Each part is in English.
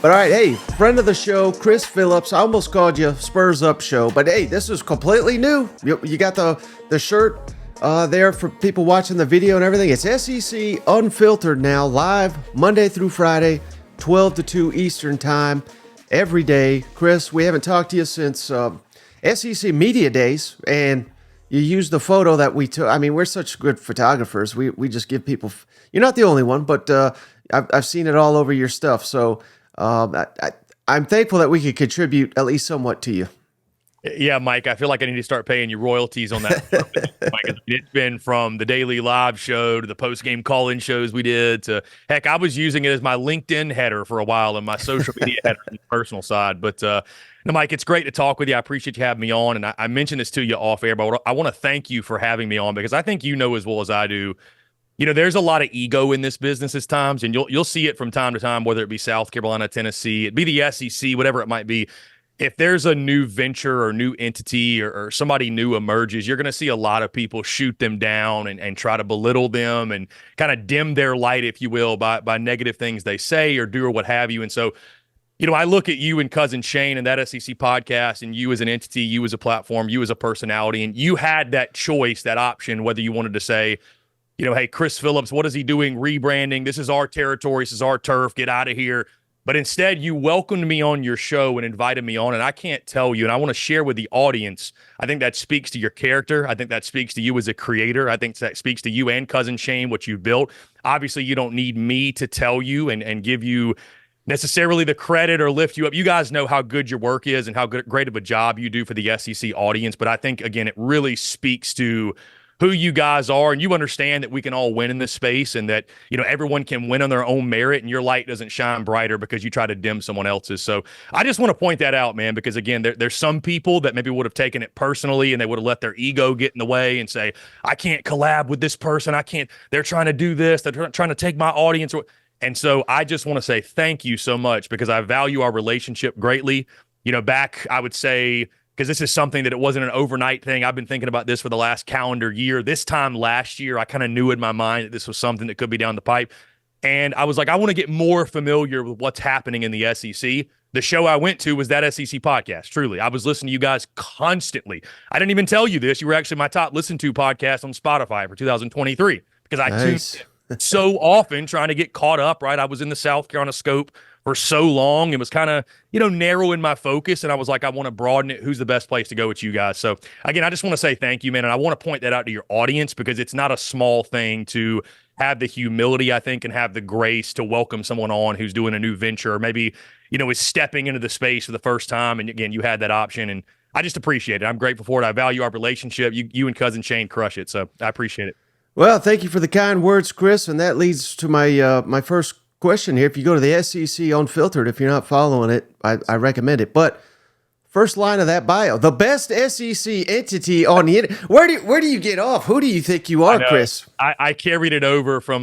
But all right, hey, friend of the show, Chris Phillips. I almost called you Spurs Up Show, but hey, this is completely new. You got the shirt there for people watching the video and everything. It's SEC Unfiltered now, live Monday through Friday, 12 to 2 Eastern time, every day. Chris, we haven't talked to you since SEC Media Days, and you used the photo that we took. I mean, we're such good photographers. We just give people. You're not the only one, but I've seen it all over your stuff. So I'm thankful that we could contribute at least somewhat to you. Yeah, Mike, I feel like I need to start paying you royalties on that. Mike, it's been from the daily live show to the post-game call-in shows we did to, heck, I was using it as my LinkedIn header for a while and my social media header on the personal side. But, no, Mike, it's great to talk with you. I appreciate you having me on. And I mentioned this to you off air, but I want to thank you for having me on because I think you know as well as I do, you know, there's a lot of ego in this business at times, and you'll see it from time to time, whether it be South Carolina, Tennessee, it be the SEC, whatever it might be. If there's a new venture or new entity or somebody new emerges, you're going to see a lot of people shoot them down and try to belittle them and kind of dim their light, if you will, by negative things they say or do or what have you. And so, you know, I look at you and Cousin Shane and that SEC podcast and you as an entity, you as a platform, you as a personality, and you had that choice, that option, whether you wanted to say, you know, hey, Chris Phillips, what is he doing? Rebranding. This is our territory. This is our turf. Get out of here. But instead, you welcomed me on your show and invited me on. And I can't tell you, and I want to share with the audience, I think that speaks to your character. I think that speaks to you as a creator. I think that speaks to you and Cousin Shane, what you've built. Obviously, you don't need me to tell you and give you necessarily the credit or lift you up. You guys know how good your work is and how great of a job you do for the SEC audience. But I think, again, it really speaks to who you guys are, and you understand that we can all win in this space and that, you know, everyone can win on their own merit and your light doesn't shine brighter because you try to dim someone else's. So I just want to point that out, man, because again, there's some people that maybe would have taken it personally and they would have let their ego get in the way and say, I can't collab with this person. I can't, they're trying to do this. They're trying to take my audience. And so I just want to say thank you so much because I value our relationship greatly. You know, back, I would say, because this is something that it wasn't an overnight thing. I've been thinking about this for the last calendar year. This time last year, I kind of knew in my mind that this was something that could be down the pipe. And I was like, I want to get more familiar with what's happening in the SEC. The show I went to was that SEC podcast, truly. I was listening to you guys constantly. I didn't even tell you this. You were actually my top listened to podcast on Spotify for 2023 because I tuned so often trying to get caught up, right? I was in the South Carolina scope for so long. It was kind of, you know, narrow in my focus. And I was like, I want to broaden it. Who's the best place to go with you guys? So again, I just want to say thank you, man. And I want to point that out to your audience because it's not a small thing to have the humility, I think, and have the grace to welcome someone on who's doing a new venture or maybe, you know, is stepping into the space for the first time. And again, you had that option and I just appreciate it. I'm grateful for it. I value our relationship. You and Cousin Shane crush it. So I appreciate it. Well, thank you for the kind words, Chris. And that leads to my my first question here. If you go to the SEC Unfiltered, if you're not following it, I recommend it. But first line of that bio, the best SEC entity on the internet. Where do you get off? Who do you think you are, Chris? I carried it over from,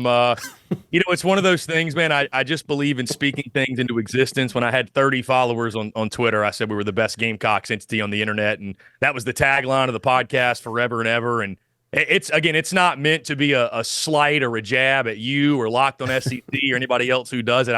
you know, it's one of those things, man. I just believe in speaking things into existence. When I had 30 followers on Twitter, I said we were the best Gamecocks entity on the internet. And that was the tagline of the podcast forever and ever. And it's not meant to be a slight or a jab at you or Locked on SEC or anybody else who does it.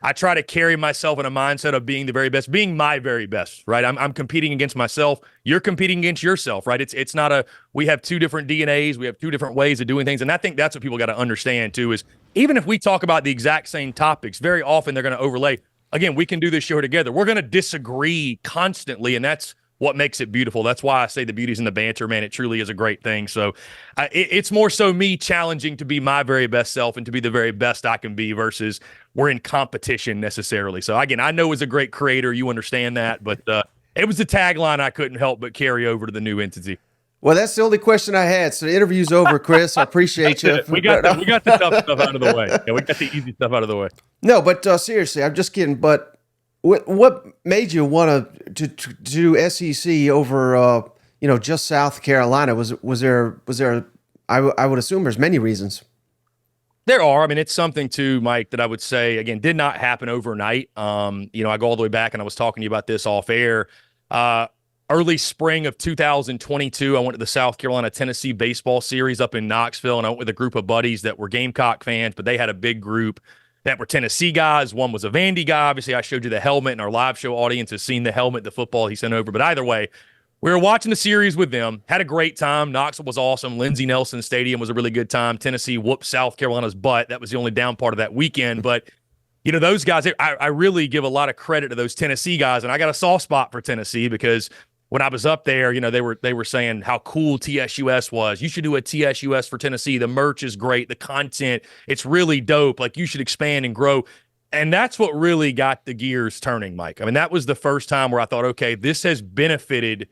I try to carry myself in a mindset of being the very best, being my very best, right? I'm competing against myself. You're competing against yourself, right? It's not we have two different DNAs. We have two different ways of doing things. And I think that's what people got to understand too, is even if we talk about the exact same topics, very often they're going to overlay. Again, we can do this show together. We're going to disagree constantly. And that's what makes it beautiful. That's why I say the beauty's in the banter, man. It truly is a great thing. So it's more so me challenging to be my very best self and to be the very best I can be versus we're in competition necessarily. So again, I know as a great creator, you understand that, but it was the tagline I couldn't help but carry over to the new entity. Well, that's the only question I had. So the interview's over, Chris. I appreciate you. We got the tough stuff out of the way. Yeah, we got the easy stuff out of the way. No, but seriously, I'm just kidding. But what made you want to do SEC over just South Carolina? Was there I would assume there's many reasons. There are. I mean, it's something too, Mike, that I would say again did not happen overnight. I go all the way back, and I was talking to you about this off air. early spring of 2022, I went to the South Carolina-Tennessee baseball series up in Knoxville, and I went with a group of buddies that were Gamecock fans, but they had a big group that were Tennessee guys. One was a Vandy guy. Obviously, I showed you the helmet, and our live show audience has seen the helmet, the football he sent over. But either way, we were watching the series with them, had a great time. Knoxville was awesome. Lindsey Nelson Stadium was a really good time. Tennessee whooped South Carolina's butt. That was the only down part of that weekend. But, you know, those guys, I really give a lot of credit to those Tennessee guys. And I got a soft spot for Tennessee because when I was up there, you know, they were saying how cool TSUS was. You should do a TSUS for Tennessee. The merch is great. The content, it's really dope. Like, you should expand and grow. And that's what really got the gears turning, Mike. I mean, that was the first time where I thought, okay, this has benefited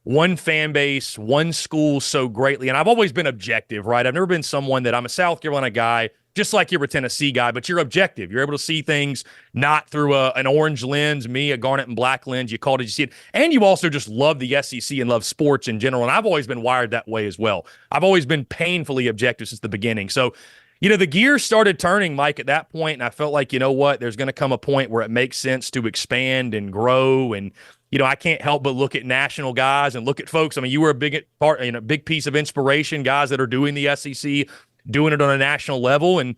one fan base, one school so greatly. And I've always been objective, right? I've never been someone that I'm a South Carolina guy, just like you're a Tennessee guy, but you're objective. You're able to see things not through an orange lens, me, a garnet and black lens. You called it, you see it. And you also just love the SEC and love sports in general. And I've always been wired that way as well. I've always been painfully objective since the beginning. So, you know, the gears started turning, Mike, at that point, and I felt like, you know what, there's going to come a point where it makes sense to expand and grow. And, you know, I can't help but look at national guys and look at folks. I mean, you were a big part, you know, big piece of inspiration, guys that are doing the SEC, doing it on a national level. And,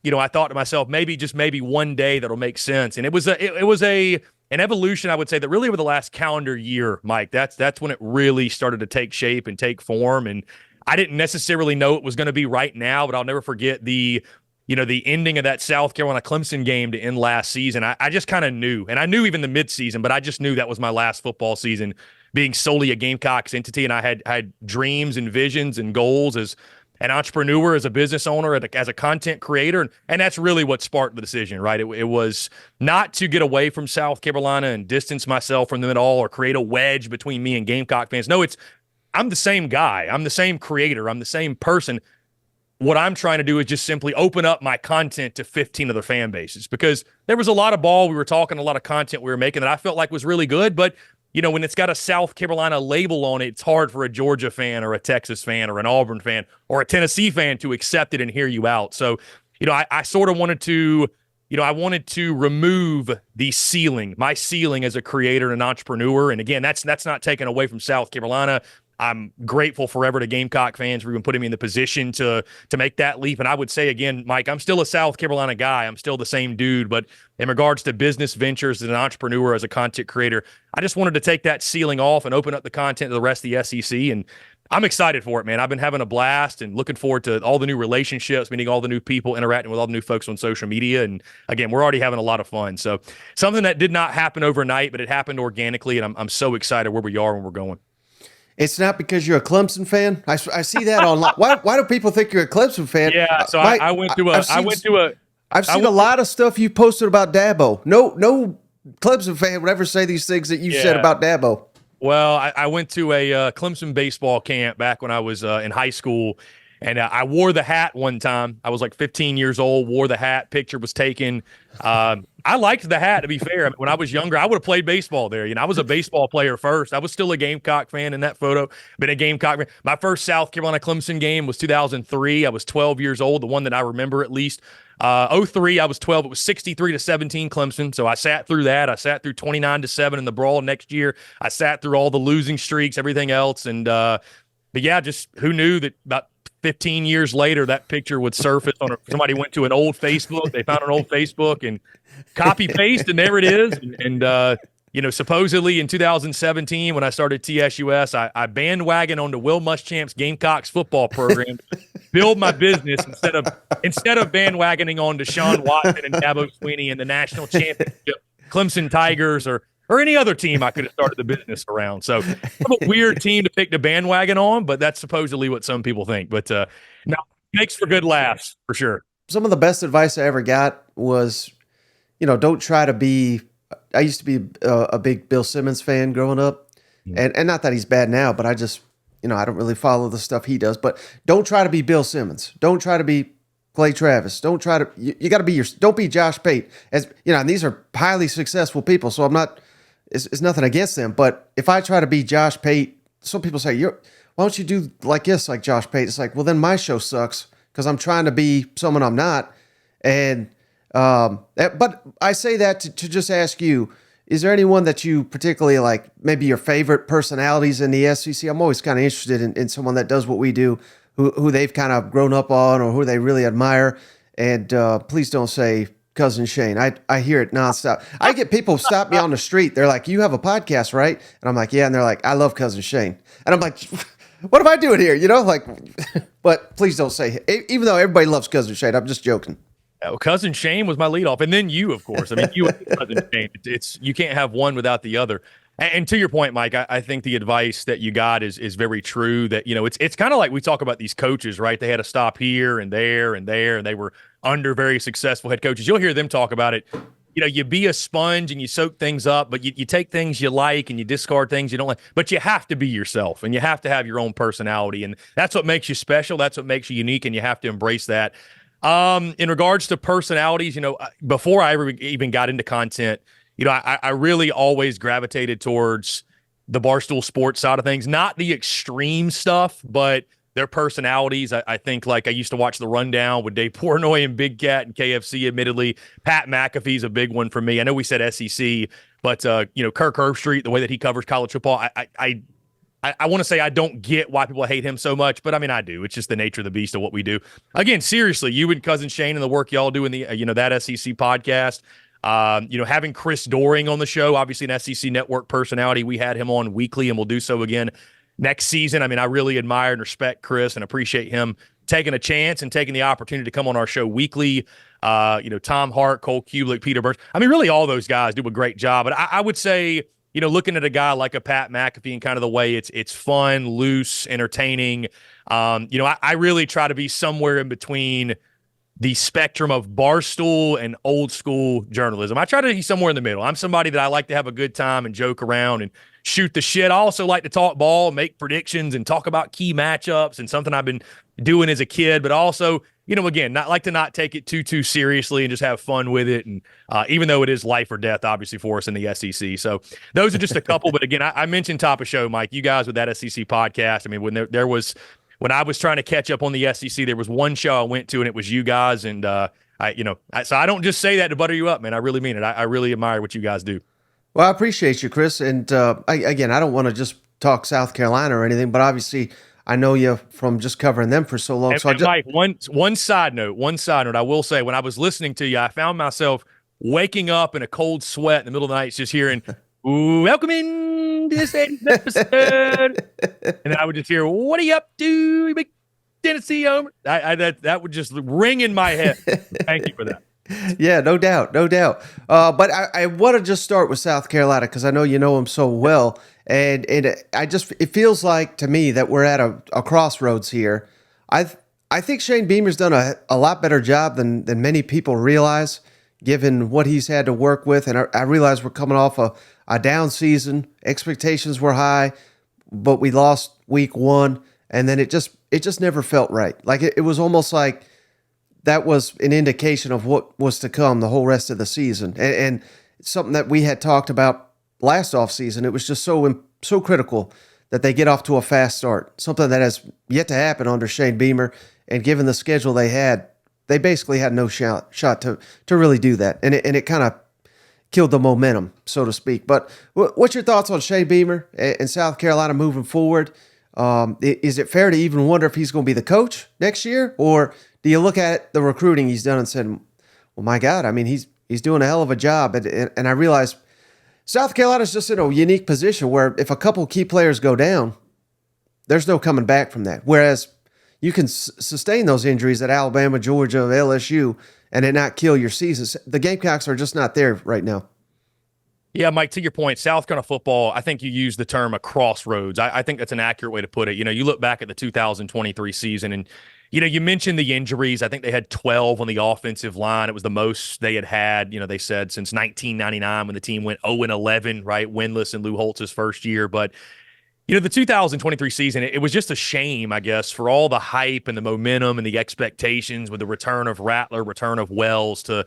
you know, I thought to myself, maybe one day that'll make sense. And it was an evolution, I would say, that really over the last calendar year, Mike, that's when it really started to take shape and take form. And I didn't necessarily know it was going to be right now, but I'll never forget the ending of that South Carolina Clemson game to end last season. I just kind of knew, and I knew even the midseason, but I just knew that was my last football season being solely a Gamecocks entity. And I had dreams and visions and goals as an entrepreneur, as a business owner, as a content creator. And that's really what sparked the decision, right? It was not to get away from South Carolina and distance myself from them at all or create a wedge between me and Gamecock fans. No, I'm the same guy. I'm the same creator. I'm the same person. What I'm trying to do is just simply open up my content to 15 other fan bases, because there was a lot of ball we were talking, a lot of content we were making that I felt like was really good. But, you know, when it's got a South Carolina label on it, it's hard for a Georgia fan or a Texas fan or an Auburn fan or a Tennessee fan to accept it and hear you out. So, you know, I sort of wanted to, you know, I wanted to remove the ceiling, my ceiling as a creator and an entrepreneur. And again, that's not taken away from South Carolina. I'm grateful forever to Gamecock fans for even putting me in the position to make that leap. And I would say, again, Mike, I'm still a South Carolina guy. I'm still the same dude. But in regards to business ventures as an entrepreneur, as a content creator, I just wanted to take that ceiling off and open up the content to the rest of the SEC. And I'm excited for it, man. I've been having a blast and looking forward to all the new relationships, meeting all the new people, interacting with all the new folks on social media. And again, we're already having a lot of fun. So something that did not happen overnight, but it happened organically. And I'm so excited where we are and we're going. It's not because you're a Clemson fan. I see that online. Why do people think you're a Clemson fan? Yeah, so I've seen a lot of stuff you posted about Dabo. No Clemson fan would ever say these things that you said about Dabo. Well, I went to a Clemson baseball camp back when I was in high school, and I wore the hat one time. I was like 15 years old, wore the hat, picture was taken. I liked the hat, to be fair. I mean, when I was younger, I would have played baseball there. You know, I was a baseball player first. I was still a Gamecock fan in that photo. Been a Gamecock fan. My first South Carolina Clemson game was 2003. I was 12 years old, the one that I remember at least. 03, I was 12. It was 63-17 Clemson. So I sat through that. I sat through 29-7 in the brawl next year. I sat through all the losing streaks, everything else. And, but yeah, just who knew that about 15 years later, that picture would surface on somebody went to an old Facebook. They found an old Facebook and copy paste, and there it is. And you know, supposedly in 2017, when I started TSUS, I bandwagoned onto Will Muschamp's Gamecocks football program, build my business instead of bandwagoning on to Deshaun Watson and Dabo Swinney and the national championship Clemson Tigers or any other team I could have started the business around. So I'm a weird team to pick the bandwagon on, but that's supposedly what some people think. But no, it makes for good laughs, for sure. Some of the best advice I ever got was, you know, don't try to be – I used to be a big Bill Simmons fan growing up. And not that he's bad now, but I just – you know, I don't really follow the stuff he does. But don't try to be Bill Simmons. Don't try to be Clay Travis. Don't try to – you got to be don't be Josh Pate. As you know, and these are highly successful people, so I'm not – it's nothing against them, but if I try to be Josh Pate, some people say, why don't you do like this, like Josh Pate? It's like, well, then my show sucks because I'm trying to be someone I'm not. And but I say that to just ask you, is there anyone that you particularly like, maybe your favorite personalities in the SEC? I'm always kind of interested in someone that does what we do, who they've kind of grown up on or who they really admire. And please don't say Cousin Shane. I hear it nonstop. I get people stop me on the street. They're like, "You have a podcast, right?" And I'm like, "Yeah." And they're like, "I love Cousin Shane." And I'm like, "What am I doing here?" You know, like, but please don't say it. Even though everybody loves Cousin Shane, I'm just joking. Cousin Shane was my leadoff, and then you, of course. I mean, you and Cousin Shane. It's you can't have one without the other. And to your point, Mike, I think the advice that you got is very true. That it's kind of like we talk about these coaches, right? They had to stop here and there and there, and they were under very successful head coaches. You'll hear them talk about it. You be a sponge and you soak things up, but you take things you like and you discard things you don't like. But you have to be yourself, and you have to have your own personality, and that's what makes you special. That's what makes you unique, and you have to embrace that. In regards to personalities, before I ever even got into content, I really always gravitated towards the Barstool Sports side of things, not the extreme stuff, but their personalities. I think, like, I used to watch The Rundown with Dave Portnoy and Big Cat and KFC, admittedly. Pat McAfee's a big one for me. I know we said SEC, but, Kirk Herbstreit, the way that he covers college football, I want to say I don't get why people hate him so much, but I mean, I do. It's just the nature of the beast of what we do. Again, seriously, you and Cousin Shane and the work y'all do in the, that SEC podcast, having Chris Doring on the show, obviously an SEC network personality. We had him on weekly and we'll do so again next season. I mean, I really admire and respect Chris and appreciate him taking a chance and taking the opportunity to come on our show weekly. Tom Hart, Cole Kubelik, Peter Burns. I mean, really all those guys do a great job. But I would say, looking at a guy like a Pat McAfee and kind of the way it's fun, loose, entertaining, I really try to be somewhere in between the spectrum of Barstool and old school journalism. I try to be somewhere in the middle. I'm somebody that I like to have a good time and joke around and shoot the shit. I also like to talk ball, make predictions, and talk about key matchups and something I've been doing as a kid, but also, again, not take it too seriously and just have fun with it. And even though it is life or death, obviously, for us in the SEC. So those are just a couple. But again, I mentioned top of show, Mike, you guys with that SEC podcast. I mean, when I was trying to catch up on the SEC, there was one show I went to and it was you guys. And so I don't just say that to butter you up, man. I really mean it. I really admire what you guys do. Well, I appreciate you, Chris. And I don't want to just talk South Carolina or anything, but obviously I know you from just covering them for so long. And Mike, one side note, I will say, when I was listening to you, I found myself waking up in a cold sweat in the middle of the night, just hearing, "Welcome in to this episode," and then I would just hear, "What are you up to, you big Tennessee homer?" That would just ring in my head. Thank you for that. Yeah, no doubt. But I want to just start with South Carolina because I know you know them so well, and it feels like to me that we're at a crossroads here. I think Shane Beamer's done a lot better job than many people realize, given what he's had to work with. And I realize we're coming off a down season. Expectations were high, but we lost week one, and then it just never felt right. Like it was almost like that was an indication of what was to come the whole rest of the season. And something that we had talked about last offseason, it was just so critical that they get off to a fast start, something that has yet to happen under Shane Beamer. And given the schedule they had, they basically had no shot to really do that. And it kind of killed the momentum, so to speak. But what's your thoughts on Shane Beamer and South Carolina moving forward? Is it fair to even wonder if he's going to be the coach next year? Or do you look at the recruiting he's done and said, well, my God, I mean, he's doing a hell of a job. And I realize South Carolina's just in a unique position where if a couple key players go down, there's no coming back from that. Whereas you can sustain those injuries at Alabama, Georgia, LSU, and it not kill your seasons. The Gamecocks are just not there right now. Yeah, Mike, to your point, South Carolina football, I think you used the term a crossroads. I think that's an accurate way to put it. You look back at the 2023 season and, you mentioned the injuries. I think they had 12 on the offensive line. It was the most they had, they said, since 1999 when the team went 0-11, right? Winless in Lou Holtz's first year. But, the 2023 season, it was just a shame, I guess, for all the hype and the momentum and the expectations with the return of Rattler, return of Wells. To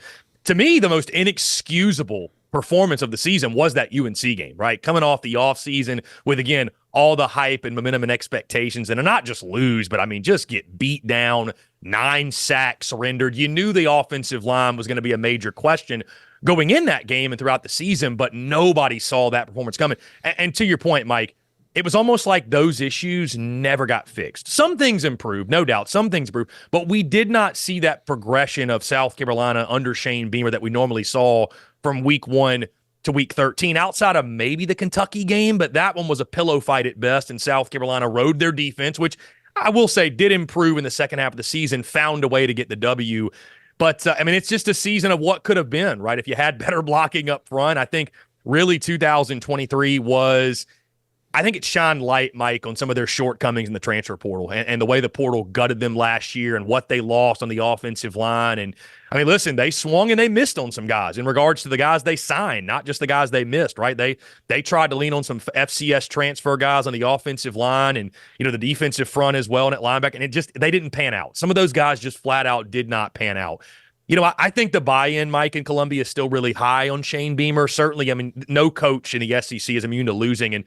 me, the most inexcusable performance of the season was that UNC game, right? Coming off the offseason with, again, all the hype and momentum and expectations, and not just lose, but I mean, just get beat down, 9 sacks surrendered. You knew the offensive line was going to be a major question going in that game and throughout the season, but nobody saw that performance coming. And to your point, Mike, it was almost like those issues never got fixed. Some things improved, no doubt. Some things improved, but we did not see that progression of South Carolina under Shane Beamer that we normally saw from week 1 to week 13, outside of maybe the Kentucky game, but that one was a pillow fight at best, and South Carolina rode their defense, which I will say did improve in the second half of the season, found a way to get the W. But, I mean, it's just a season of what could have been, right? If you had better blocking up front, I think really 2023 was – I think it shined light, Mike, on some of their shortcomings in the transfer portal and the way the portal gutted them last year and what they lost on the offensive line. And, I mean, listen, they swung and they missed on some guys in regards to the guys they signed, not just the guys they missed, right? They tried to lean on some FCS transfer guys on the offensive line and, you know, the defensive front as well and at linebacker, and they didn't pan out. Some of those guys just flat out did not pan out. You know, I think the buy-in, Mike, in Columbia is still really high on Shane Beamer. Certainly, I mean, no coach in the SEC is immune to losing, and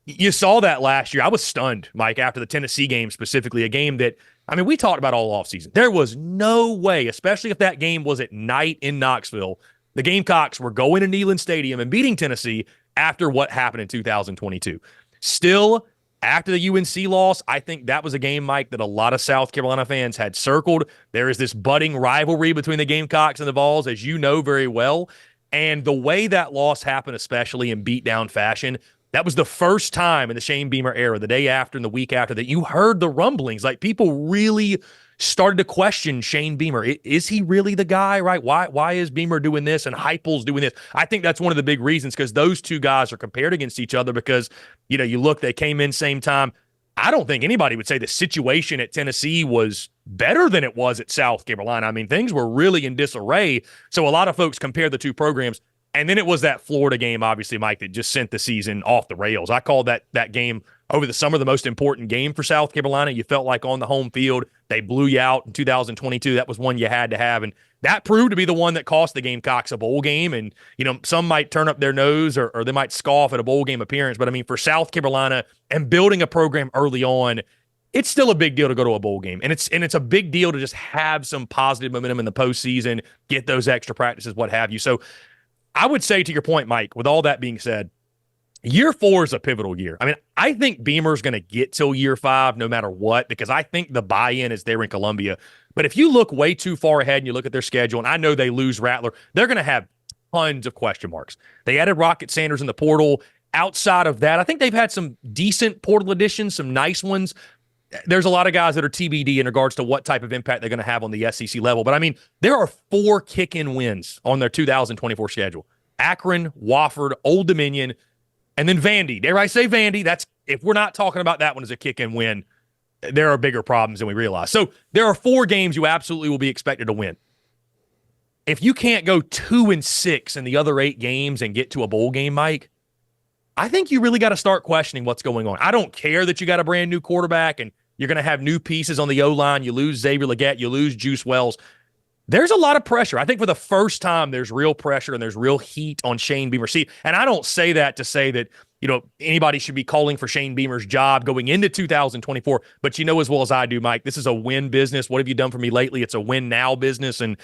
you saw that last year. I was stunned, Mike, after the Tennessee game specifically, a game that, I mean, we talked about all offseason. There was no way, especially if that game was at night in Knoxville, the Gamecocks were going to Neyland Stadium and beating Tennessee after what happened in 2022. Still, after the UNC loss, I think that was a game, Mike, that a lot of South Carolina fans had circled. There is this budding rivalry between the Gamecocks and the Vols, as you know very well. And the way that loss happened, especially in beatdown fashion, that was the first time in the Shane Beamer era, the day after and the week after, that you heard the rumblings. Like, people really started to question Shane Beamer. Is he really the guy, right? Why is Beamer doing this and Heupel's doing this? I think that's one of the big reasons, because those two guys are compared against each other because, you know, you look, they came in same time. I don't think anybody would say the situation at Tennessee was better than it was at South Carolina. I mean, things were really in disarray. So a lot of folks compare the two programs. And then it was that Florida game, obviously, Mike, that just sent the season off the rails. I called that game over the summer the most important game for South Carolina. You felt like on the home field, they blew you out in 2022. That was one you had to have. And that proved to be the one that cost the Gamecocks a bowl game. And, you know, some might turn up their nose or they might scoff at a bowl game appearance. But, I mean, for South Carolina and building a program early on, it's still a big deal to go to a bowl game. And it's a big deal to just have some positive momentum in the postseason, get those extra practices, what have you. So, I would say, to your point, Mike, with all that being said, year 4 is a pivotal year. I mean, I think Beamer's going to get till year 5 no matter what, because I think the buy-in is there in Columbia. But if you look way too far ahead and you look at their schedule, and I know they lose Rattler, they're going to have tons of question marks. They added Rocket Sanders in the portal. Outside of that, I think they've had some decent portal additions, some nice ones. There's a lot of guys that are TBD in regards to what type of impact they're going to have on the SEC level. But, I mean, there are 4 kick-in wins on their 2024 schedule. Akron, Wofford, Old Dominion, and then Vandy. Dare I say Vandy? That's, if we're not talking about that one as a kick-in win, there are bigger problems than we realize. So there are 4 games you absolutely will be expected to win. If you can't go 2-6 in the other 8 games and get to a bowl game, Mike, I think you really got to start questioning what's going on. I don't care that you got a brand new quarterback and you're going to have new pieces on the O-line. You lose Xavier Legette. You lose Juice Wells. There's a lot of pressure. I think for the first time, there's real pressure and there's real heat on Shane Beamer. See, and I don't say that to say that, you know, anybody should be calling for Shane Beamer's job going into 2024. But you know as well as I do, Mike, this is a win business. What have you done for me lately? It's a win now business. And,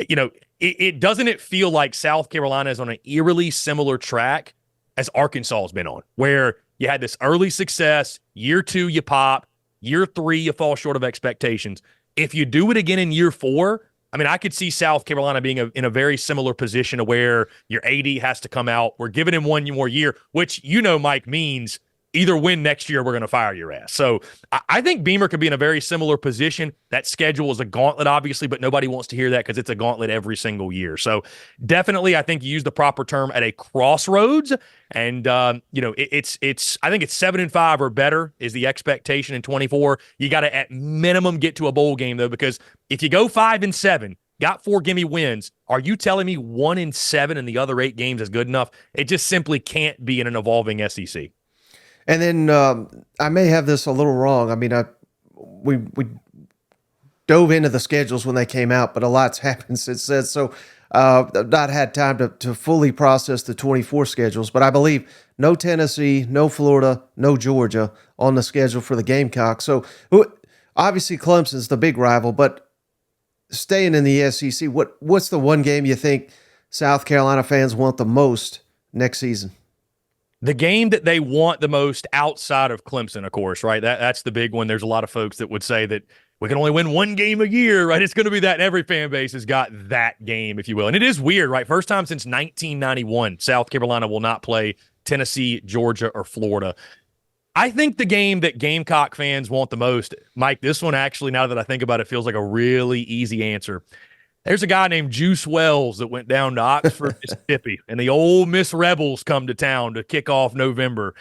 you know, it doesn't it feel like South Carolina is on an eerily similar track as Arkansas has been on, where you had this early success, year 2 you pop, year 3 you fall short of expectations. If you do it again in year 4, I mean, I could see South Carolina being in a very similar position to where your AD has to come out. We're giving him 1 more year, which, you know, Mike, means either win next year, we're going to fire your ass. So I think Beamer could be in a very similar position. That schedule is a gauntlet, obviously, but nobody wants to hear that because it's a gauntlet every single year. So definitely, I think you use the proper term at a crossroads. And, you know, it's I think it's 7-5 or better is the expectation in 24. You got to, at minimum, get to a bowl game, though, because if you go 5-7, got 4 gimme wins, are you telling me 1-7 in the other 8 games is good enough? It just simply can't be in an evolving SEC. And then I may have this a little wrong. I mean, we dove into the schedules when they came out, but a lot's happened since then. So I've not had time to fully process the 24 schedules. But I believe no Tennessee, no Florida, no Georgia on the schedule for the Gamecocks. So obviously Clemson's the big rival, but staying in the SEC, what's the one game you think South Carolina fans want the most next season? The game that they want the most outside of Clemson, of course, right? That's the big one. There's a lot of folks that would say that we can only win one game a year, right? It's going to be that. And every fan base has got that game, if you will. And it is weird, right? First time since 1991, South Carolina will not play Tennessee, Georgia, or Florida. I think the game that Gamecock fans want the most, Mike, this one actually, now that I think about it, feels like a really easy answer. There's a guy named Juice Wells that went down to Oxford, Mississippi, and the Ole Miss Rebels come to town to kick off November.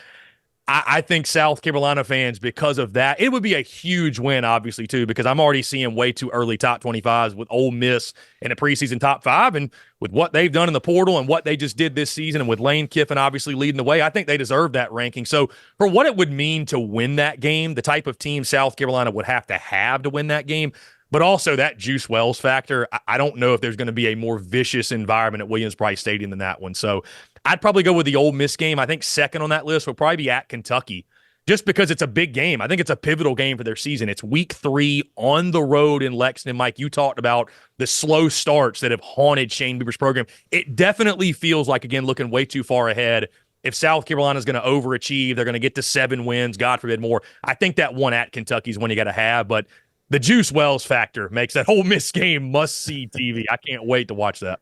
I think South Carolina fans, because of that, it would be a huge win, obviously, too, because I'm already seeing way too early top 25s with Ole Miss in a preseason top 5. And with what they've done in the portal and what they just did this season, and with Lane Kiffin obviously leading the way, I think they deserve that ranking. So for what it would mean to win that game, the type of team South Carolina would have to win that game, but also that Juice Wells factor, I don't know if there's going to be a more vicious environment at Williams-Brice Stadium than that one. So I'd probably go with the Ole Miss game. I think second on that list will probably be at Kentucky, just because it's a big game. I think it's a pivotal game for their season. It's week 3 on the road in Lexington. Mike, you talked about the slow starts that have haunted Shane Beamer's program. It definitely feels like, again, looking way too far ahead. If South Carolina is going to overachieve, they're going to get to 7 wins, God forbid more. I think that one at Kentucky is one you got to have, but the Juice Wells factor makes that Ole Miss game must-see TV. I can't wait to watch that.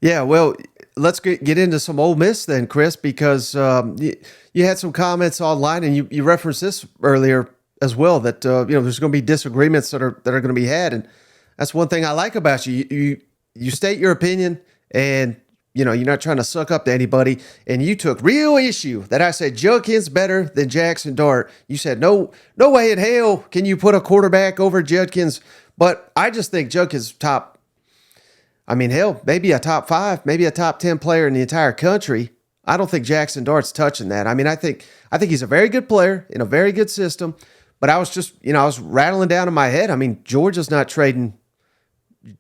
Yeah, well, let's get into some Ole Miss then, Chris, because you had some comments online, and you referenced this earlier as well, that there's going to be disagreements that are going to be had, and that's one thing I like about you. You state your opinion, and you're not trying to suck up to anybody, and you took real issue that I said Judkins better than Jackson Dart. You said no way in hell can you put a quarterback over Judkins, but I just think Judkins top. I mean, hell, maybe a top 5, maybe a top 10 player in the entire country. I don't think Jackson Dart's touching that. I mean, I think he's a very good player in a very good system, but I was just, I was rattling down in my head. I mean, Georgia's not trading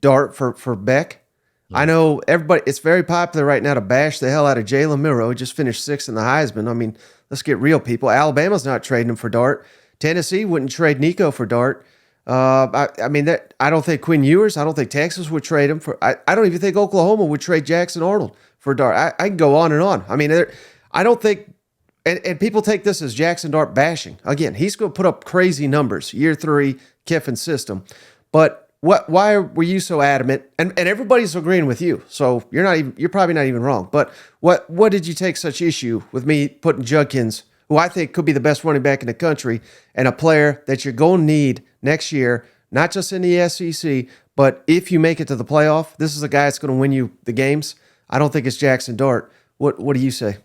Dart for Beck. I know everybody, it's very popular right now to bash the hell out of Jalen Milroe. He just finished 6th in the Heisman. I mean, let's get real, people. Alabama's not trading him for Dart. Tennessee wouldn't trade Nico for Dart. I mean, I don't think Quinn Ewers, I don't think Texas would trade him for, I don't even think Oklahoma would trade Jackson Arnold for Dart. I can go on and on. I mean, I don't think, and people take this as Jackson Dart bashing. Again, he's going to put up crazy numbers, year 3, Kiffin system. But why were you so adamant? And everybody's agreeing with you, so you're probably not even wrong. But what did you take such issue with me putting Judkins, who I think could be the best running back in the country, and a player that you're going to need next year, not just in the SEC, but if you make it to the playoff, this is a guy that's going to win you the games. I don't think it's Jackson Dart. What do you say?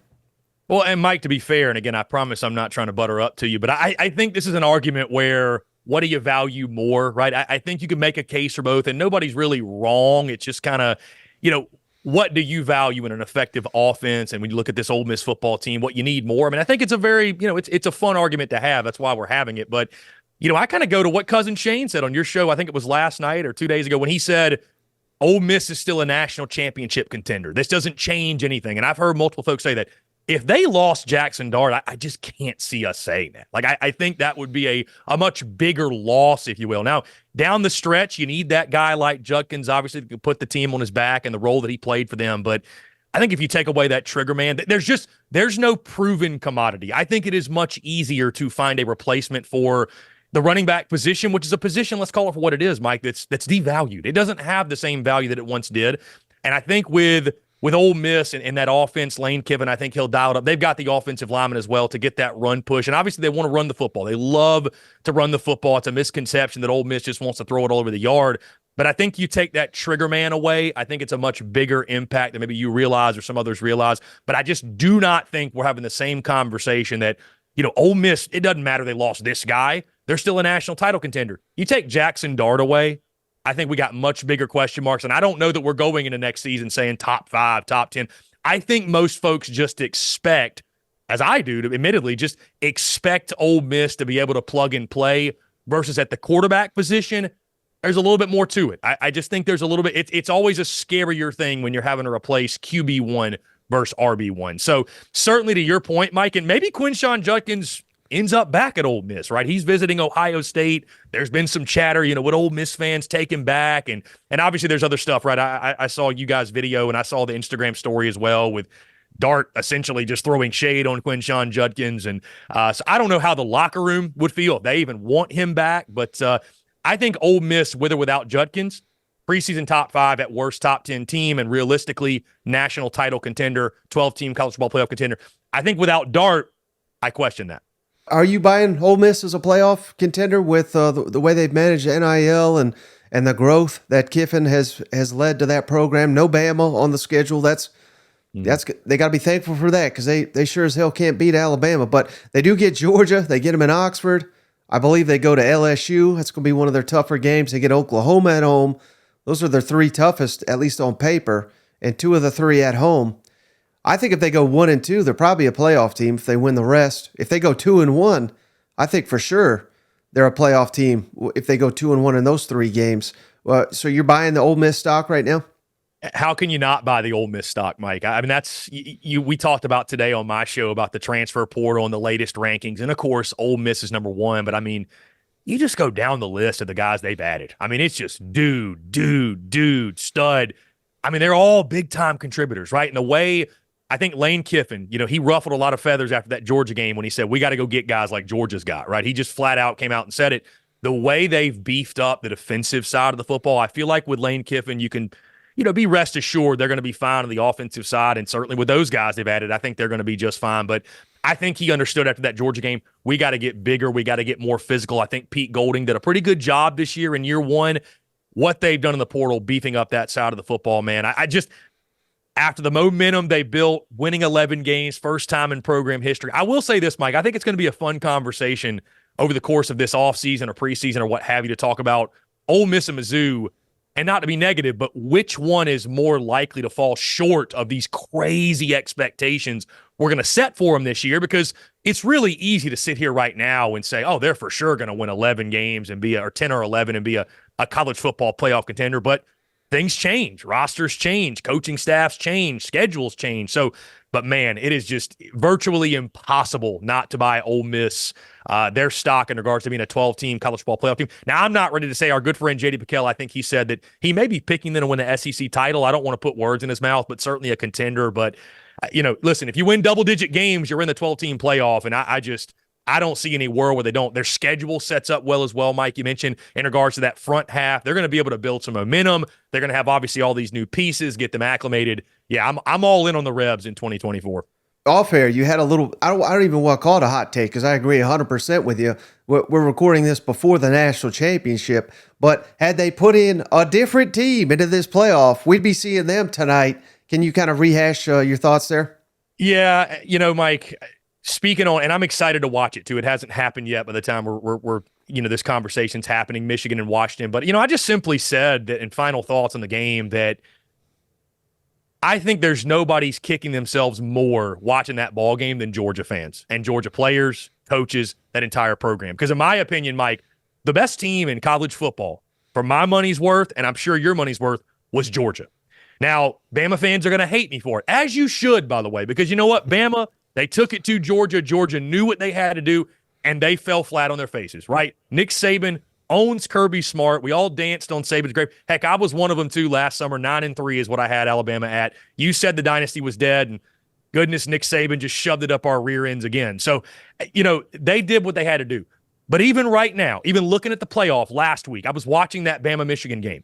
Well, and Mike, to be fair, and again, I promise I'm not trying to butter up to you, but I think this is an argument where what do you value more, right? I think you can make a case for both, and nobody's really wrong. It's just kind of, what do you value in an effective offense? And when you look at this Ole Miss football team, what you need more. I mean, I think it's a very, it's a fun argument to have. That's why we're having it. But, I kind of go to what Cousin Shane said on your show. I think it was last night or 2 days ago when he said, Ole Miss is still a national championship contender. This doesn't change anything. And I've heard multiple folks say that. If they lost Jackson Dart, I just can't see us saying that. Like, I think that would be a much bigger loss, if you will. Now, down the stretch, you need that guy like Judkins, obviously, to put the team on his back and the role that he played for them. But I think if you take away that trigger man, there's no proven commodity. I think it is much easier to find a replacement for the running back position, which is a position, let's call it for what it is, Mike, that's devalued. It doesn't have the same value that it once did. And I think with Ole Miss and that offense, Lane Kiffin, I think he'll dial it up. They've got the offensive lineman as well to get that run push. And obviously they want to run the football. They love to run the football. It's a misconception that Ole Miss just wants to throw it all over the yard. But I think you take that trigger man away, I think it's a much bigger impact than maybe you realize or some others realize. But I just do not think we're having the same conversation that, Ole Miss, it doesn't matter they lost this guy. They're still a national title contender. You take Jackson Dart away, I think we got much bigger question marks, and I don't know that we're going into next season saying top 5, top 10. I think most folks just expect, as I do, to admittedly, just expect Ole Miss to be able to plug and play versus at the quarterback position, there's a little bit more to it. I just think there's a little bit, it's always a scarier thing when you're having to replace QB1 versus RB1. So certainly to your point, Mike, and maybe Quinshon Judkins ends up back at Ole Miss, right? He's visiting Ohio State. There's been some chatter, would Ole Miss fans take him back? And obviously there's other stuff, right? I saw you guys' video, and I saw the Instagram story as well with Dart essentially just throwing shade on Quinshon Judkins. And so I don't know how the locker room would feel if they even want him back. But I think Ole Miss, with or without Judkins, preseason top 5, at worst top 10 team, and realistically national title contender, 12-team college football playoff contender. I think without Dart, I question that. Are you buying Ole Miss as a playoff contender with the way they've managed NIL and the growth that Kiffin has led to that program? No Bama on the schedule. That's they got to be thankful for that, because they sure as hell can't beat Alabama. But they do get Georgia. They get them in Oxford. I believe they go to LSU. That's going to be one of their tougher games. They get Oklahoma at home. Those are their 3 toughest, at least on paper, and 2 of the 3 at home. I think if they go 1-2, they're probably a playoff team if they win the rest. If they go 2-1, I think for sure they're a playoff team if they go 2-1 in those 3 games. So you're buying the Ole Miss stock right now? How can you not buy the Ole Miss stock, Mike? I mean, that's we talked about today on my show about the transfer portal and the latest rankings. And of course, Ole Miss is number 1. But I mean, you just go down the list of the guys they've added. I mean, it's just dude, stud. I mean, they're all big-time contributors, right? And the way I think Lane Kiffin, he ruffled a lot of feathers after that Georgia game when he said, we got to go get guys like Georgia's got, right? He just flat out came out and said it. The way they've beefed up the defensive side of the football, I feel like with Lane Kiffin, you can, be rest assured they're going to be fine on the offensive side. And certainly with those guys they've added, I think they're going to be just fine. But I think he understood after that Georgia game, we got to get bigger. We got to get more physical. I think Pete Golding did a pretty good job this year in year 1. What they've done in the portal, beefing up that side of the football, man. I just, after the momentum they built, winning 11 games, first time in program history. I will say this, Mike, I think it's going to be a fun conversation over the course of this offseason or preseason or what have you to talk about Ole Miss and Mizzou. And not to be negative, but which one is more likely to fall short of these crazy expectations we're going to set for them this year? Because it's really easy to sit here right now and say, oh, they're for sure going to win 11 games and or 10 or 11 and be a college football playoff contender. But things change. Rosters change. Coaching staffs change. Schedules change. So, but man, it is just virtually impossible not to buy Ole Miss, their stock in regards to being a 12-team college football playoff team. Now, I'm not ready to say our good friend J.D. Pickell, I think he said that he may be picking them to win the SEC title. I don't want to put words in his mouth, but certainly a contender. But, listen, if you win double-digit games, you're in the 12-team playoff, and I don't see any world where they don't. Their schedule sets up well as well, Mike. You mentioned in regards to that front half. They're going to be able to build some momentum. They're going to have, obviously, all these new pieces, get them acclimated. Yeah, I'm all in on the Rebs in 2024. Off air, you had a little, I don't even want to call it a hot take, because I agree 100% with you. We're recording this before the national championship, but had they put in a different team into this playoff, we'd be seeing them tonight. Can you kind of rehash your thoughts there? Yeah, Mike, speaking on, and I'm excited to watch it too. It hasn't happened yet by the time we're this conversation's happening, Michigan and Washington. But, I just simply said that in final thoughts on the game that I think there's nobody's kicking themselves more watching that ball game than Georgia fans and Georgia players, coaches, that entire program. Because in my opinion, Mike, the best team in college football, for my money's worth, and I'm sure your money's worth, was Georgia. Now, Bama fans are going to hate me for it, as you should, by the way, because you know what? Bama, they took it to Georgia. Georgia knew what they had to do, and they fell flat on their faces, right? Nick Saban owns Kirby Smart. We all danced on Saban's grave. Heck, I was one of them too last summer. 9-3 is what I had Alabama at. You said the dynasty was dead, and goodness, Nick Saban just shoved it up our rear ends again. So, they did what they had to do. But even right now, even looking at the playoff last week, I was watching that Bama-Michigan game,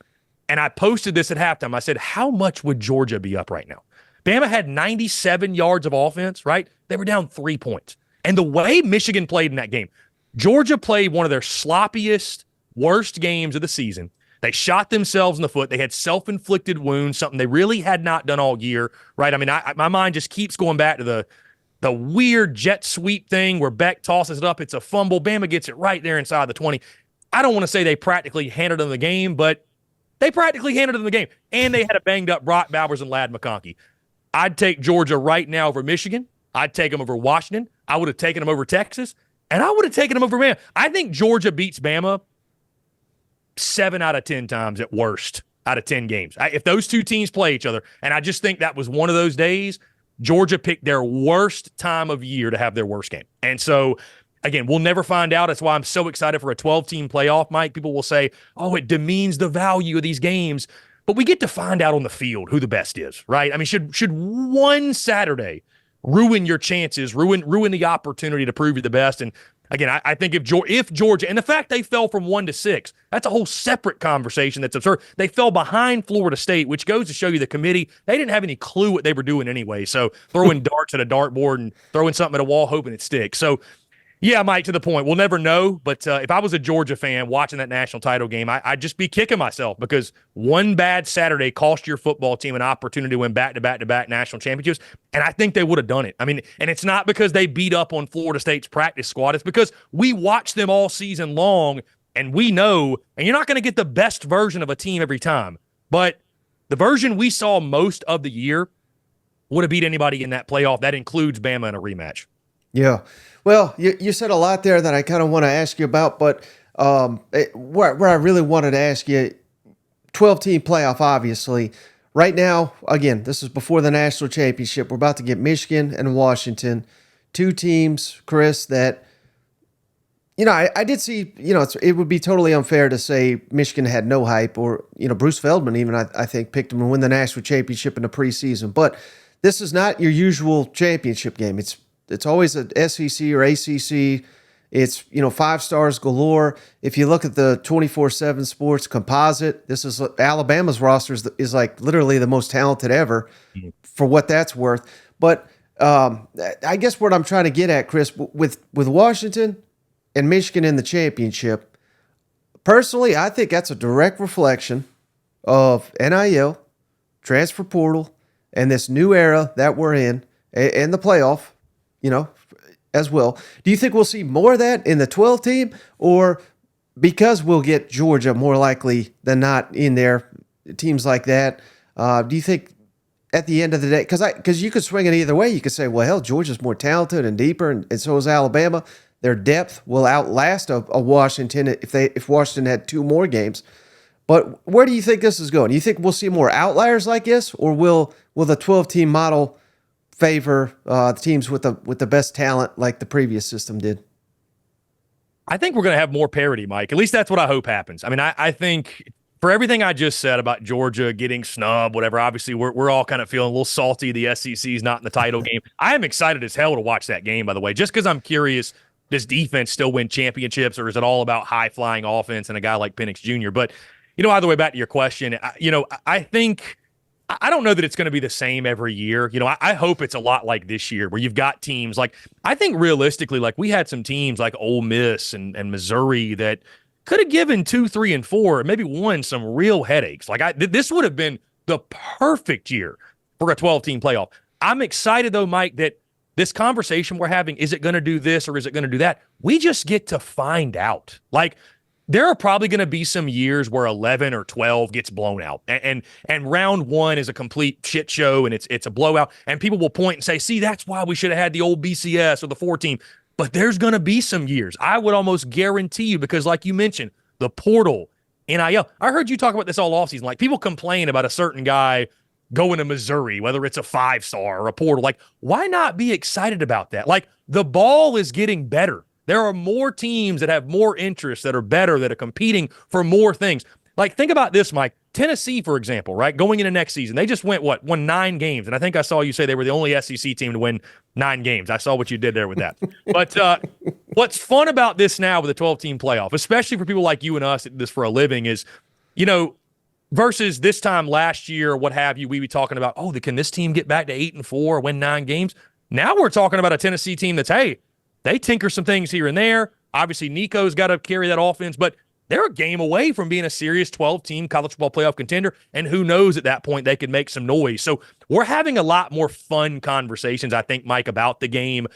and I posted this at halftime. I said, how much would Georgia be up right now? Bama had 97 yards of offense, right? They were down 3 points. And the way Michigan played in that game, Georgia played one of their sloppiest, worst games of the season. They shot themselves in the foot. They had self-inflicted wounds, something they really had not done all year, right? I mean, my mind just keeps going back to the weird jet sweep thing where Beck tosses it up. It's a fumble. Bama gets it right there inside the 20. I don't want to say they practically handed them the game, but they practically handed them the game. And they had a banged-up Brock Bowers and Ladd McConkey. I'd take Georgia right now over Michigan. I'd take them over Washington. I would have taken them over Texas. And I would have taken them over Bama. I think Georgia beats Bama 7 out of 10 times at worst out of 10 games. If those two teams play each other, and I just think that was one of those days, Georgia picked their worst time of year to have their worst game. And so again, we'll never find out. That's why I'm so excited for a 12-team playoff, Mike. People will say, oh, it demeans the value of these games. But we get to find out on the field who the best is, right? I mean, should one Saturday ruin your chances, ruin the opportunity to prove you're the best? And again, I think if Georgia, and the fact they fell from 1 to 6, that's a whole separate conversation that's absurd. They fell behind Florida State, which goes to show you the committee, they didn't have any clue what they were doing anyway. So throwing darts at a dartboard and throwing something at a wall, hoping it sticks. So yeah, Mike, to the point, we'll never know. But if I was a Georgia fan watching that national title game, I'd just be kicking myself because one bad Saturday cost your football team an opportunity to win back-to-back national championships. And I think they would have done it. I mean, and it's not because they beat up on Florida State's practice squad. It's because we watched them all season long, and we know, and you're not going to get the best version of a team every time. But the version we saw most of the year would have beat anybody in that playoff. That includes Bama in a rematch. Yeah. Well, you said a lot there that I kind of want to ask you about, but where I really wanted to ask you, 12-team playoff, obviously. Right now, again, this is before the national championship. We're about to get Michigan and Washington, two teams, Chris, that, I did see, it would be totally unfair to say Michigan had no hype or, Bruce Feldman even, I think, picked them to win the national championship in the preseason. But this is not your usual championship game. It's always an SEC or ACC. It's, 5 stars galore. If you look at the 24/7 Sports composite, this is Alabama's roster is like literally the most talented ever for what that's worth. But I guess what I'm trying to get at, Chris, with Washington and Michigan in the championship, personally, I think that's a direct reflection of NIL, transfer portal, and this new era that we're in, and the playoff, as well. Do you think we'll see more of that in the 12 team, or because we'll get Georgia more likely than not in there, teams like that? Do you think at the end of the day, because you could swing it either way, you could say, well, hell, Georgia's more talented and deeper, and so is Alabama. Their depth will outlast a Washington if Washington had 2 more games. But where do you think this is going? Do you think we'll see more outliers like this, or will the 12-team model favor the teams with the best talent like the previous system did? I think we're going to have more parity, Mike. At least that's what I hope happens. I mean, I think for everything I just said about Georgia getting snubbed, whatever, obviously we're all kind of feeling a little salty the SEC's not in the title game. I am excited as hell to watch that game, by the way, just because I'm curious, does defense still win championships, or is it all about high-flying offense and a guy like Penix Jr.? But, either way, back to your question, I think – I don't know that it's going to be the same every year. I hope it's a lot like this year where you've got teams like, I think realistically, like we had some teams like Ole Miss and Missouri that could have given 2, 3, and 4, and maybe won some real headaches. Like this would have been the perfect year for a 12-team playoff. I'm excited though, Mike, that this conversation we're having, is it going to do this or is it going to do that? We just get to find out. Like, there are probably going to be some years where 11 or 12 gets blown out, and round 1 is a complete shit show, and it's a blowout, and people will point and say, see, that's why we should have had the old BCS or the 4-team. But there's going to be some years, I would almost guarantee you, because like you mentioned, the portal, NIL. I heard you talk about this all offseason. Like, people complain about a certain guy going to Missouri, whether it's a 5-star or a portal. Like, why not be excited about that? Like, the ball is getting better. There are more teams that have more interests, that are better, that are competing for more things. Like, think about this, Mike. Tennessee, for example, right? Going into next season, they just won 9 games. And I think I saw you say they were the only SEC team to win 9 games. I saw what you did there with that. But what's fun about this now with the 12-team playoff, especially for people like you and us that do this for a living, is, versus this time last year, what have you, we be talking about, can this team get back to 8-4, win 9 games? Now we're talking about a Tennessee team that's, hey, they tinker some things here and there. Obviously, Nico's got to carry that offense, but they're a game away from being a serious 12-team college football playoff contender, and who knows, at that point, they could make some noise. So we're having a lot more fun conversations, I think, Mike, about the game.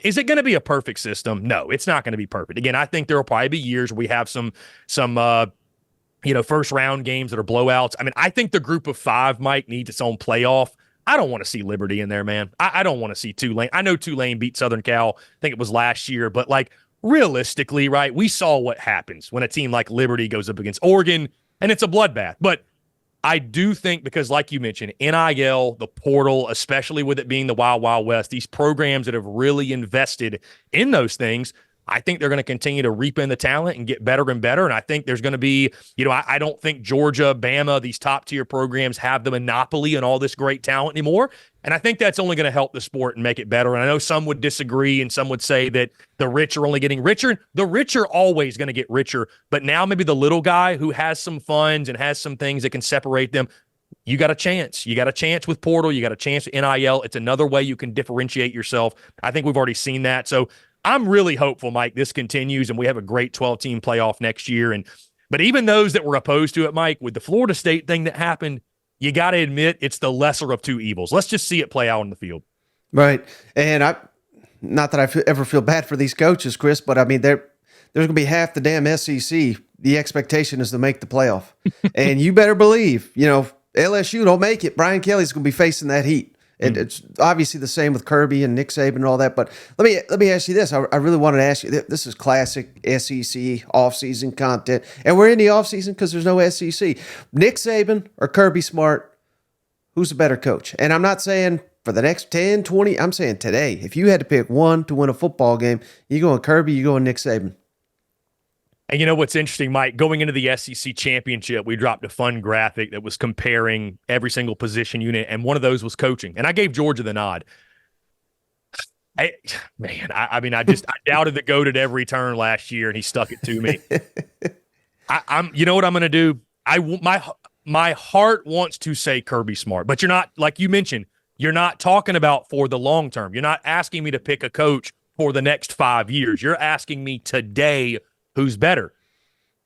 Is it going to be a perfect system? No, it's not going to be perfect. Again, I think there will probably be years where we have some first-round games that are blowouts. I mean, I think the group of 5, Mike, needs its own playoff. I don't want to see Liberty in there, man. I don't want to see Tulane. I know Tulane beat Southern Cal. I think it was last year. But, like, realistically, right, we saw what happens when a team like Liberty goes up against Oregon, and it's a bloodbath. But I do think, because like you mentioned, NIL, the portal, especially with it being the Wild Wild West, these programs that have really invested in those things, I think they're going to continue to reap in the talent and get better and better. And I think there's going to be, I don't think Georgia, Bama, these top tier programs have the monopoly on all this great talent anymore. And I think that's only going to help the sport and make it better. And I know some would disagree and some would say that the rich are only getting richer. The rich are always going to get richer. But now maybe the little guy who has some funds and has some things that can separate them, you got a chance. You got a chance with portal. You got a chance with NIL. It's another way you can differentiate yourself. I think we've already seen that. So I'm really hopeful, Mike, this continues and we have a great 12-team playoff next year. But even those that were opposed to it, Mike, with the Florida State thing that happened, you got to admit it's the lesser of two evils. Let's just see it play out on the field. Right. And not that I ever feel bad for these coaches, Chris, but I mean, there's going to be half the damn SEC. The expectation is to make the playoff. And you better believe, LSU don't make it, Brian Kelly's going to be facing that heat. And it's obviously the same with Kirby and Nick Saban and all that. But let me ask you this. I really wanted to ask you, this is classic SEC offseason content. And we're in the offseason because there's no SEC. Nick Saban or Kirby Smart, who's a better coach? And I'm not saying for the next 10, 20, I'm saying today. If you had to pick one to win a football game, you going Kirby, you going Nick Saban. And you know what's interesting, Mike? Going into the SEC championship, we dropped a fun graphic that was comparing every single position unit, and one of those was coaching. And I gave Georgia the nod. I doubted the GOAT at every turn last year, and he stuck it to me. You know what I'm going to do? My heart wants to say Kirby Smart, but you're not, like you mentioned, you're not talking about for the long term. You're not asking me to pick a coach for the next 5 years. You're asking me today who's better.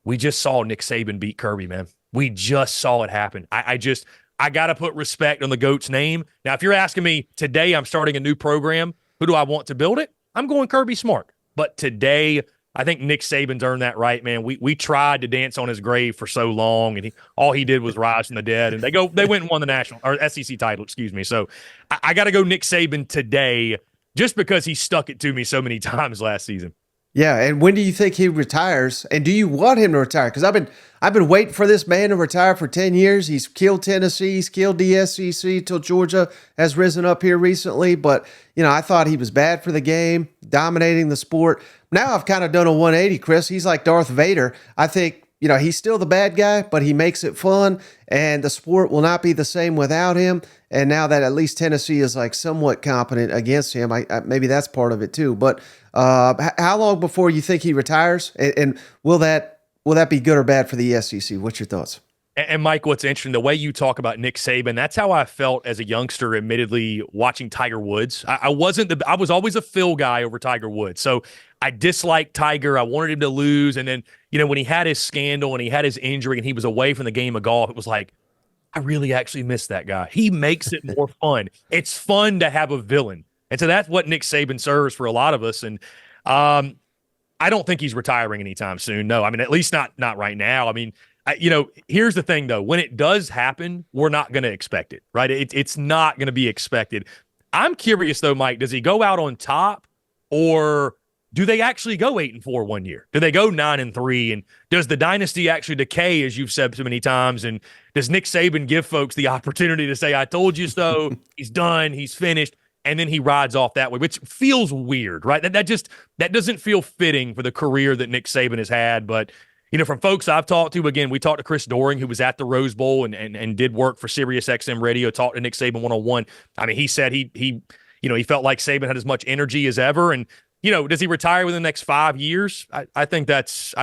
We just saw Nick Saban beat Kirby, man. We just saw it happen. I got to put respect on the GOAT's name. Now, if you're asking me today, I'm starting a new program, who do I want to build it? I'm going Kirby Smart. But today, I think Nick Saban's earned that right, man. We tried to dance on his grave for so long, and all he did was rise from the dead. And they went and won the national or SEC title, excuse me. So I got to go Nick Saban today, just because he stuck it to me so many times last season. Yeah, and when do you think he retires? And do you want him to retire? Because I've been waiting for this man to retire for 10 years. He's killed Tennessee, he's killed the SEC till Georgia has risen up here recently. But I thought he was bad for the game, dominating the sport. Now I've kind of done a 180, Chris. He's like Darth Vader. I think he's still the bad guy, but he makes it fun, and the sport will not be the same without him. And now that at least Tennessee is like somewhat competent against him, I maybe that's part of it too. But how long before you think he retires? And will that be good or bad for the SEC? What's your thoughts? And Mike, what's interesting, the way you talk about Nick Saban, that's how I felt as a youngster, admittedly, watching Tiger Woods. I was always a Phil guy over Tiger Woods. So I disliked Tiger. I wanted him to lose. And then, when he had his scandal and he had his injury and he was away from the game of golf, it was like, I really actually miss that guy. He makes it more fun. It's fun to have a villain. And so that's what Nick Saban serves for a lot of us. And I don't think he's retiring anytime soon. No, at least not right now. Here's the thing, though. When it does happen, we're not going to expect it, right? It's not going to be expected. I'm curious, though, Mike, does he go out on top, or do they actually go 8-4 one year? Do they go 9-3? And does the dynasty actually decay, as you've said so many times? And does Nick Saban give folks the opportunity to say, I told you so, he's done, he's finished, and then he rides off that way, which feels weird, right? That doesn't feel fitting for the career that Nick Saban has had. But from folks I've talked to, again, we talked to Chris Doring, who was at the Rose Bowl and did work for Sirius XM Radio, talked to Nick Saban one-on-one. He said he felt like Saban had as much energy as ever. And, does he retire within the next 5 years? I think that's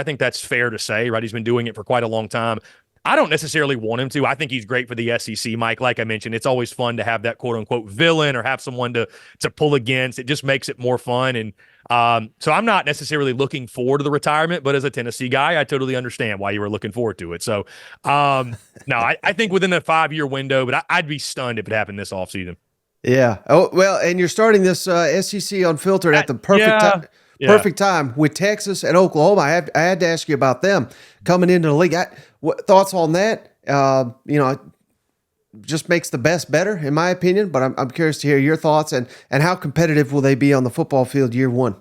fair to say, right? He's been doing it for quite a long time. I don't necessarily want him to. I think he's great for the SEC, Mike. Like I mentioned, it's always fun to have that quote-unquote villain or have someone to pull against. It just makes it more fun. And so I'm not necessarily looking forward to the retirement, but as a Tennessee guy, I totally understand why you were looking forward to it. So, no, I think within a 5-year window, but I'd be stunned if it happened this offseason. Yeah. Oh, well, and you're starting this SEC Unfiltered at the perfect time with Texas and Oklahoma. I had to ask you about them coming into the league. What thoughts on that? Just makes the best better, in my opinion. But I'm curious to hear your thoughts and how competitive will they be on the football field year one?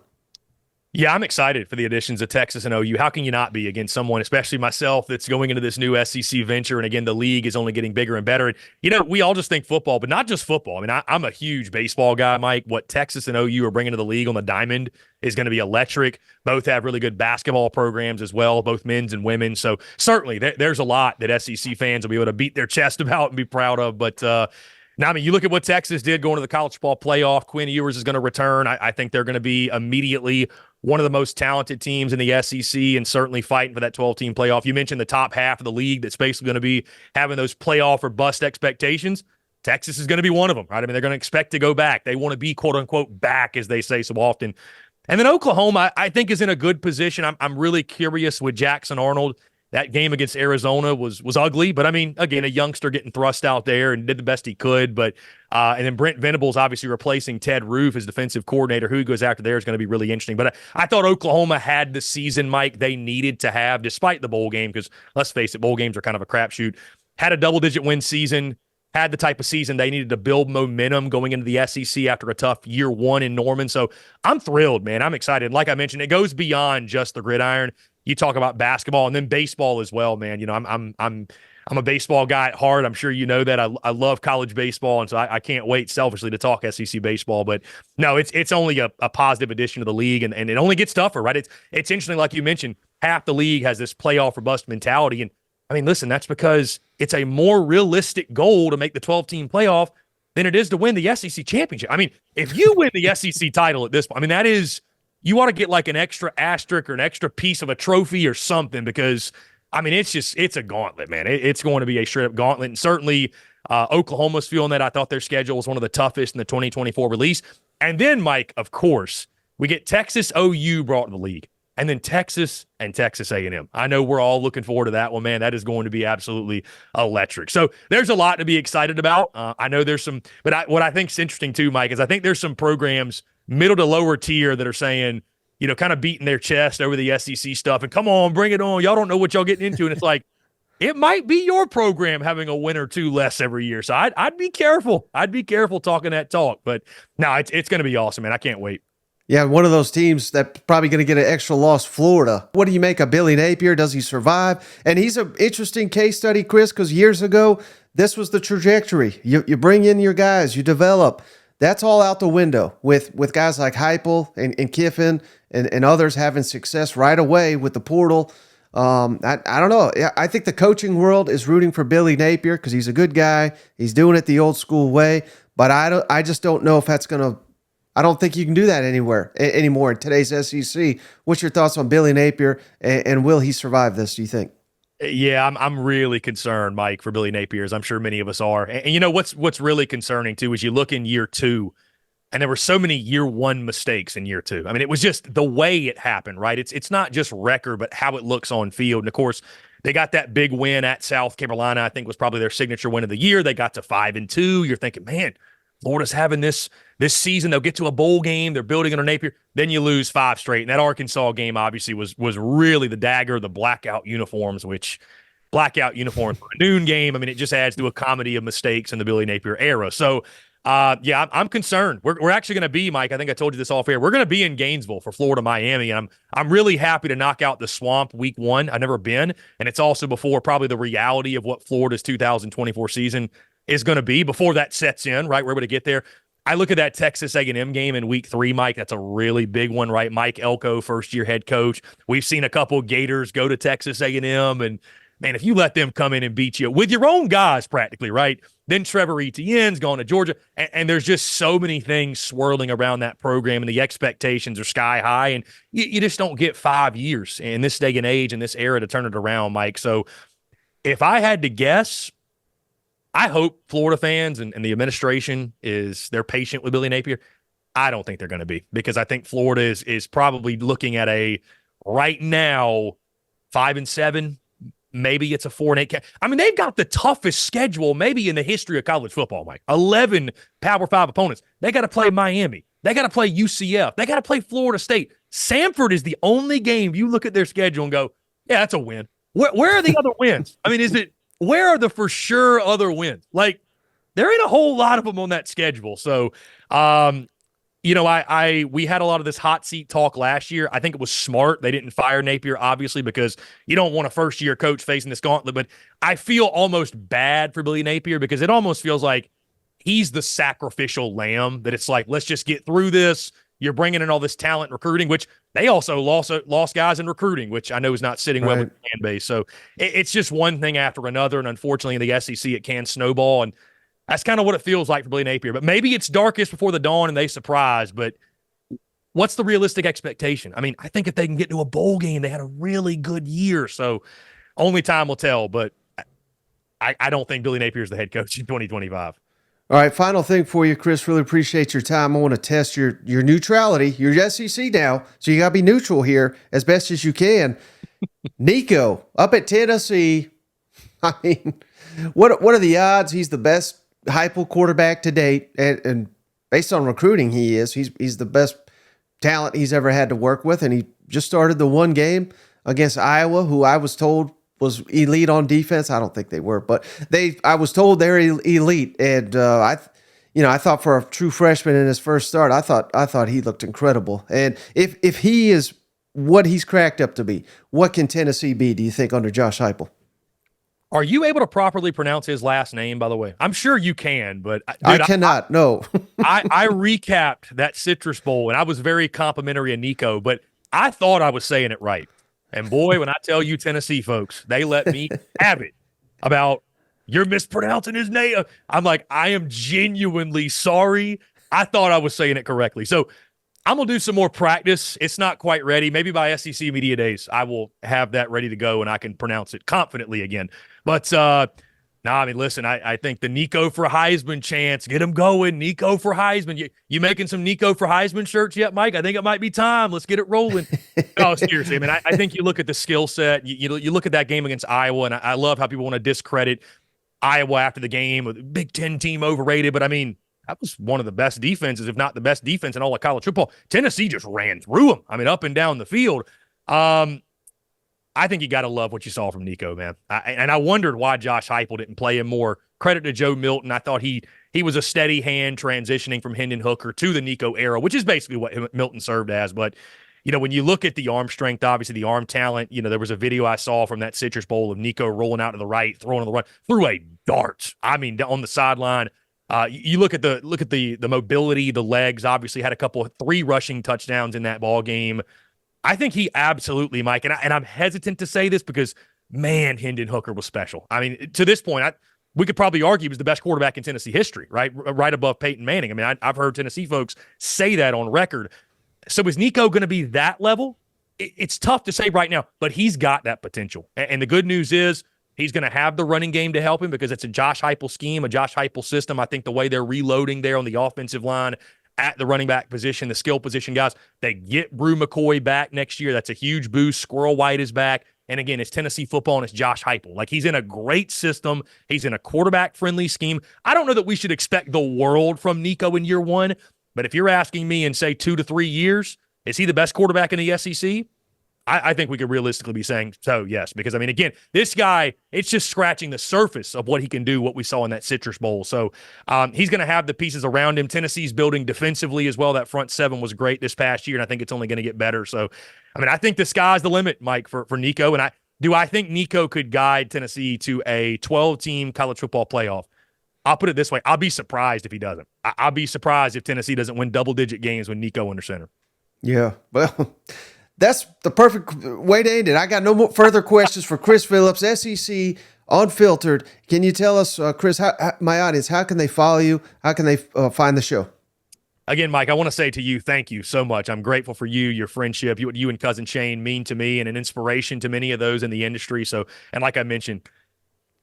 Yeah, I'm excited for the additions of Texas and OU. How can you not be against someone, especially myself, that's going into this new SEC venture? And again, the league is only getting bigger and better. And, we all just think football, but not just football. I mean, I'm a huge baseball guy, Mike. What Texas and OU are bringing to the league on the diamond is going to be electric. Both have really good basketball programs as well, both men's and women's. So certainly there's a lot that SEC fans will be able to beat their chest about and be proud of. But, now, I mean, you look at what Texas did going to the college football playoff. Quinn Ewers is going to return. I think they're going to be immediately one of the most talented teams in the SEC and certainly fighting for that 12-team playoff. You mentioned the top half of the league that's basically going to be having those playoff or bust expectations. Texas is going to be one of them, right? I mean, they're going to expect to go back. They want to be, quote-unquote, back, as they say so often. And then Oklahoma, I think, is in a good position. I'm really curious with Jackson Arnold. That game against Arizona was ugly, but I mean, again, a youngster getting thrust out there and did the best he could. But and then Brent Venables obviously replacing Ted Roof as defensive coordinator. Who he goes after there is going to be really interesting. But I thought Oklahoma had the season, Mike, they needed to have, despite the bowl game, because let's face it, bowl games are kind of a crapshoot. Had a double-digit win season, had the type of season they needed to build momentum going into the SEC after a tough year one in Norman. So I'm thrilled, man. I'm excited. Like I mentioned, it goes beyond just the gridiron. You talk about basketball and then baseball as well, man. I'm a baseball guy at heart. I'm sure you know that. I love college baseball, and so I can't wait selfishly to talk SEC baseball. But no, it's only a positive addition to the league, and it only gets tougher, right? It's interesting, like you mentioned, half the league has this playoff or bust mentality, and I mean, listen, that's because it's a more realistic goal to make the 12-team playoff than it is to win the SEC championship. I mean, if you win the SEC title at this point, I mean, that is. You ought to get like an extra asterisk or an extra piece of a trophy or something because, I mean, it's a gauntlet, man. It's going to be a straight-up gauntlet. And certainly Oklahoma's feeling that. I thought their schedule was one of the toughest in the 2024 release. And then, Mike, of course, we get Texas OU brought to the league. And then Texas and Texas A&M. I know we're all looking forward to that one, man. That is going to be absolutely electric. So there's a lot to be excited about. I know there's some – but what I think is interesting too, Mike, is I think there's some programs – middle to lower tier that are saying, kind of beating their chest over the SEC stuff and come on, bring it on. Y'all don't know what y'all getting into. And it's like, it might be your program having a win or two less every year. So I'd be careful. I'd be careful talking that talk. But no, it's going to be awesome, man. I can't wait. Yeah, one of those teams that's probably going to get an extra loss, Florida. What do you make of Billy Napier? Does he survive? And he's an interesting case study, Chris, because years ago, this was the trajectory. You bring in your guys, you develop. That's all out the window with guys like Heupel and Kiffin and others having success right away with the portal. I don't know. I think the coaching world is rooting for Billy Napier because he's a good guy. He's doing it the old school way. But I just don't know if that's going to – I don't think you can do that anymore in today's SEC. What's your thoughts on Billy Napier and will he survive this, do you think? Yeah, I'm really concerned, Mike, for Billy Napier, as I'm sure many of us are. And what's really concerning, too, is you look in year two, and there were so many year one mistakes in year two. I mean, it was just the way it happened, right? It's not just record, but how it looks on field. And, of course, they got that big win at South Carolina, I think was probably their signature win of the year. They got to 5-2. You're thinking, man, Florida's having this season. They'll get to a bowl game. They're building under Napier. Then you lose 5 straight. And that Arkansas game obviously was really the dagger, the blackout uniforms for a noon game. I mean, it just adds to a comedy of mistakes in the Billy Napier era. So, yeah, I'm concerned. We're actually going to be, Mike, I think I told you this off air. We're going to be in Gainesville for Florida, Miami. And I'm really happy to knock out the Swamp week one. I've never been. And it's also before probably the reality of what Florida's 2024 season is going to be before that sets in, right? We're able to get there. I look at that Texas A&M game in week 3, Mike. That's a really big one, right? Mike Elko, first-year head coach. We've seen a couple of Gators go to Texas A&M, and, man, if you let them come in and beat you with your own guys practically, right? Then Trevor Etienne's gone to Georgia, and there's just so many things swirling around that program, and the expectations are sky high, and you just don't get 5 years in this day and age, in this era, to turn it around, Mike. So if I had to guess, I hope Florida fans and the administration they're patient with Billy Napier. I don't think they're going to be, because I think Florida is probably looking at right now 5-7. Maybe it's a 4-8. I mean, they've got the toughest schedule maybe in the history of college football, Mike. 11 Power 5 opponents. They got to play Miami. They got to play UCF. They got to play Florida State. Samford is the only game you look at their schedule and go, yeah, that's a win. Where are the other wins? I mean, where are the for sure other wins? Like, there ain't a whole lot of them on that schedule. So, we had a lot of this hot seat talk last year. I think it was smart. They didn't fire Napier, obviously, because you don't want a first-year coach facing this gauntlet. But I feel almost bad for Billy Napier because it almost feels like he's the sacrificial lamb, that it's like, let's just get through this. You're bringing in all this talent recruiting, which they also lost guys in recruiting, which I know is not sitting well with the fan base. So it's just one thing after another. And unfortunately, in the SEC, it can snowball. And that's kind of what it feels like for Billy Napier. But maybe it's darkest before the dawn and they surprise. But what's the realistic expectation? I mean, I think if they can get to a bowl game, they had a really good year. So only time will tell. But I don't think Billy Napier is the head coach in 2025. All right, final thing for you, Chris. Really appreciate your time. I want to test your neutrality. You're SEC now, so you got to be neutral here as best as you can. Nico, up at Tennessee, I mean, what are the odds he's the best Heupel quarterback to date? And based on recruiting, he's the best talent he's ever had to work with, and he just started the one game against Iowa, who I was told was elite on defense. I don't think they were, but I was told they're elite. And I thought for a true freshman in his first start, I thought he looked incredible. And if he is what he's cracked up to be, what can Tennessee be, do you think, under Josh Heupel? Are you able to properly pronounce his last name, by the way? I'm sure you can, but dude, I cannot. No. I recapped that Citrus Bowl, and I was very complimentary of Nico, but I thought I was saying it right. And boy, when I tell you Tennessee folks, they let me have it about you're mispronouncing his name. I'm like, I am genuinely sorry. I thought I was saying it correctly. So I'm going to do some more practice. It's not quite ready. Maybe by SEC Media Days, I will have that ready to go and I can pronounce it confidently again. But I mean, listen, I think the Nico for Heisman chance, get him going. Nico for Heisman. You making some Nico for Heisman shirts yet, Mike? I think it might be time. Let's get it rolling. No, seriously. I mean, I think you look at the skill set. You look at that game against Iowa, and I love how people want to discredit Iowa after the game. The Big Ten team overrated. But, I mean, that was one of the best defenses, if not the best defense in all of college football. Tennessee just ran through them. I mean, up and down the field. I think you got to love what you saw from Nico, man. And I wondered why Josh Heupel didn't play him more. Credit to Joe Milton. I thought he was a steady hand transitioning from Hendon Hooker to the Nico era, which is basically what Milton served as. But, when you look at the arm strength, obviously the arm talent, there was a video I saw from that Citrus Bowl of Nico rolling out to the right, throwing on the run, threw a dart. I mean, on the sideline. You look at the mobility, the legs. Obviously, had a couple of 3 rushing touchdowns in that ball game. I think he absolutely, Mike, and I'm hesitant to say this because, man, Hendon Hooker was special. I mean, to this point, we could probably argue he was the best quarterback in Tennessee history, right above Peyton Manning. I mean, I've heard Tennessee folks say that on record. So is Nico going to be that level? It's tough to say right now, but he's got that potential. And the good news is he's going to have the running game to help him because it's a Josh Heupel scheme, a Josh Heupel system. I think the way they're reloading there on the offensive line, at the running back position, the skill position guys. They get Brew McCoy back next year. That's a huge boost. Squirrel White is back. And again, it's Tennessee football and it's Josh Heupel. Like, he's in a great system. He's in a quarterback-friendly scheme. I don't know that we should expect the world from Nico in year one, but if you're asking me in, say, 2 to 3 years, is he the best quarterback in the SEC? I think we could realistically be saying so, yes. Because, I mean, again, this guy, it's just scratching the surface of what he can do, what we saw in that Citrus Bowl. So he's going to have the pieces around him. Tennessee's building defensively as well. That front 7 was great this past year, and I think it's only going to get better. So, I mean, I think the sky's the limit, Mike, for Nico. And I think Nico could guide Tennessee to a 12-team college football playoff? I'll put it this way. I'll be surprised if he doesn't. I'll be surprised if Tennessee doesn't win double-digit games with Nico under center. Yeah, well, that's the perfect way to end it. I got no more further questions for Chris Phillips, SEC Unfiltered. Can you tell us, Chris, my audience, how can they follow you? How can they find the show? Again, Mike, I want to say to you, thank you so much. I'm grateful for you, your friendship, what you and Cousin Shane mean to me, and an inspiration to many of those in the industry. So, and like I mentioned,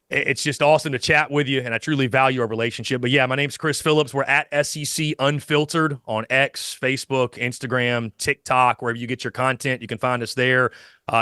it's just awesome to chat with you, and I truly value our relationship. But yeah, my name's Chris Phillips. We're at SEC Unfiltered on X, Facebook, Instagram, TikTok, wherever you get your content. You can find us there.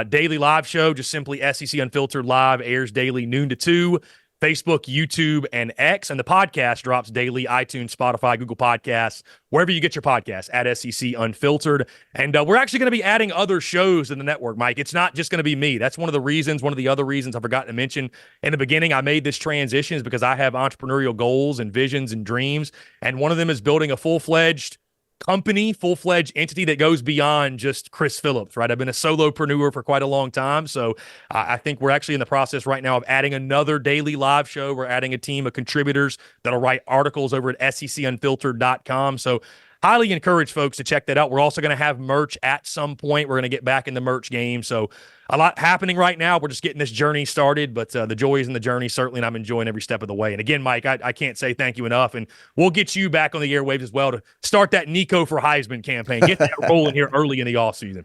Daily live show, just simply SEC Unfiltered Live, airs daily noon to 2. Facebook, YouTube, and X. And the podcast drops daily, iTunes, Spotify, Google Podcasts, wherever you get your podcasts, at SEC Unfiltered. And we're actually going to be adding other shows in the network, Mike. It's not just going to be me. That's one of the other reasons I forgot to mention in the beginning I made this transition is because I have entrepreneurial goals and visions and dreams. And one of them is building a full-fledged company, full-fledged entity that goes beyond just Chris Phillips, right? I've been a solopreneur for quite a long time. So I think we're actually in the process right now of adding another daily live show. We're adding a team of contributors that'll write articles over at secunfiltered.com. So highly encourage folks to check that out. We're also going to have merch at some point. We're going to get back in the merch game. So a lot happening right now. We're just getting this journey started, but the joy is in the journey, certainly, and I'm enjoying every step of the way. And again, Mike, I can't say thank you enough, and we'll get you back on the airwaves as well to start that Nico for Heisman campaign. Get that rolling here early in the offseason.